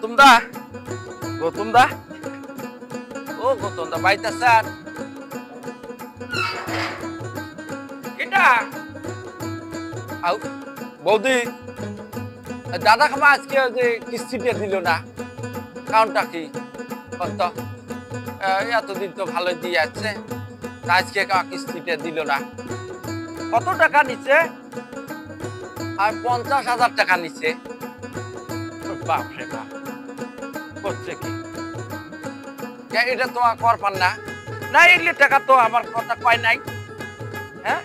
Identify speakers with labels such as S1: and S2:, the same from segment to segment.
S1: গৌতম দা, গৌতম দা, ও গৌতম দা বাইতে স্যার এটা আউ বৌদি দাদা খামা আজকে যে কিস্তিটা দিল না কারণটা কি কত এতদিন তো ভালো দিয়ে যাচ্ছে আজকে কিস্তিটা দিল না কত টাকা নিচ্ছে আর 50,000 টাকা নিচ্ছে বাপ রে বাপ করছে কি এটা তো কর পান না না এগুলো টাকা তো আমার কথা কয় নাই হ্যাঁ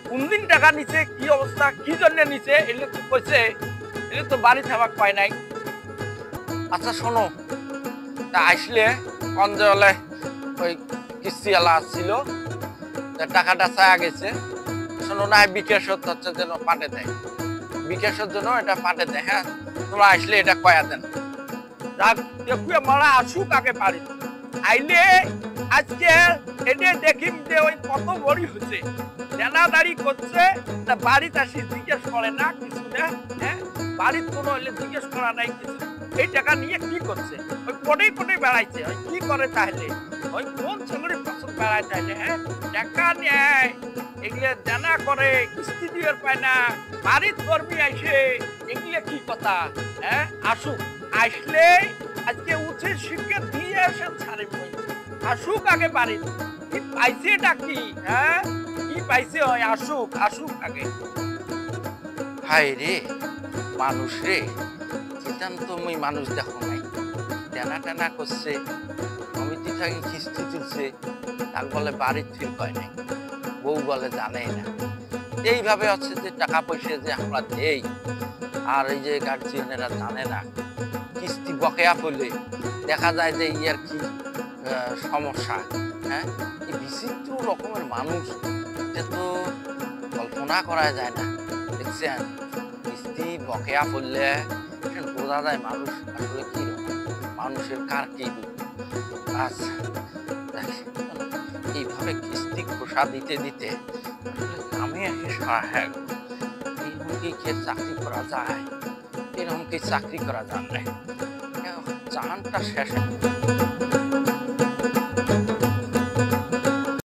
S1: কোন দিন টাকা নিচ্ছে কি অবস্থা কি জন্য নিচ্ছে এগুলো তো কইছে এগুলো তো বাড়ি থাকা কয় নাই আচ্ছা শোনো তা আসলে অঞ্চলে ওই কিস্তিওয়ালা আসছিল টাকাটা চায়া গেছে শোনো না বিকাশ হচ্ছে যেন পাঠে দেয় বিকাশের জন্য এটা পাঠে দেয় হ্যাঁ তোমরা আসলে এটা কয়া দেন মারা আসুক আগে পারি আইলে আজকে এটা দেখি যে ওই কত বড়ি হচ্ছে দাঁড়াদাড়ি করছে তা বাড়িতে আসি জিজ্ঞেস করে না কিছু না হ্যাঁ বাড়ির কোনো হইলে জিজ্ঞেস করা নাই কিছু এই টাকা নিয়ে কি করছে ওই কোটে কোটে বেড়াইছে ওই কি করে তাহলে ওই কোন ছেলের পাশে বেড়ায় তাহলে হ্যাঁ টাকা নেয় এগুলো জানা করে কিস্তি দিয়ে পায় না বাড়ির কর্মী আসে এগুলো কি কথা হ্যাঁ আসুক আসলে আজকে উঠে শিখে দিয়ে এসে ছাড়ে আসুক আগে বাড়ি কি পাইছে এটা কি হ্যাঁ কি পাইছে ওই আসুক আসুক আগে হায় রে মানুষ রে সিদ্ধান্ত মই মানুষ দেখো নাই টানা টানা করছে সমিতি থেকে কিস্তি তুলছে তার বলে বাড়ির ঠিক হয় নাই বউ বলে জানেই না এইভাবে হচ্ছে যে টাকা পয়সা যে আমরা দেই আর এই যে গার্জিয়ানেরা জানে না কিস্তি বকেয়া পড়লে দেখা যায় যে ইয়ার কি সমস্যা হ্যাঁ এই বিচিত্র রকমের মানুষ এটা তো কল্পনা করা যায় না দেখছেন কিস্তি বকেয়া পড়লে বোঝা যায় মানুষ আসলে কি মানুষের কার কি আচ্ছা এইভাবে কিস্তি খোসা দিতে দিতে আমি এসে সারা হ্যাঁ এরকম কি চাকরি করা যায় এরকম কি চাকরি করা যায় না জানটা শেষ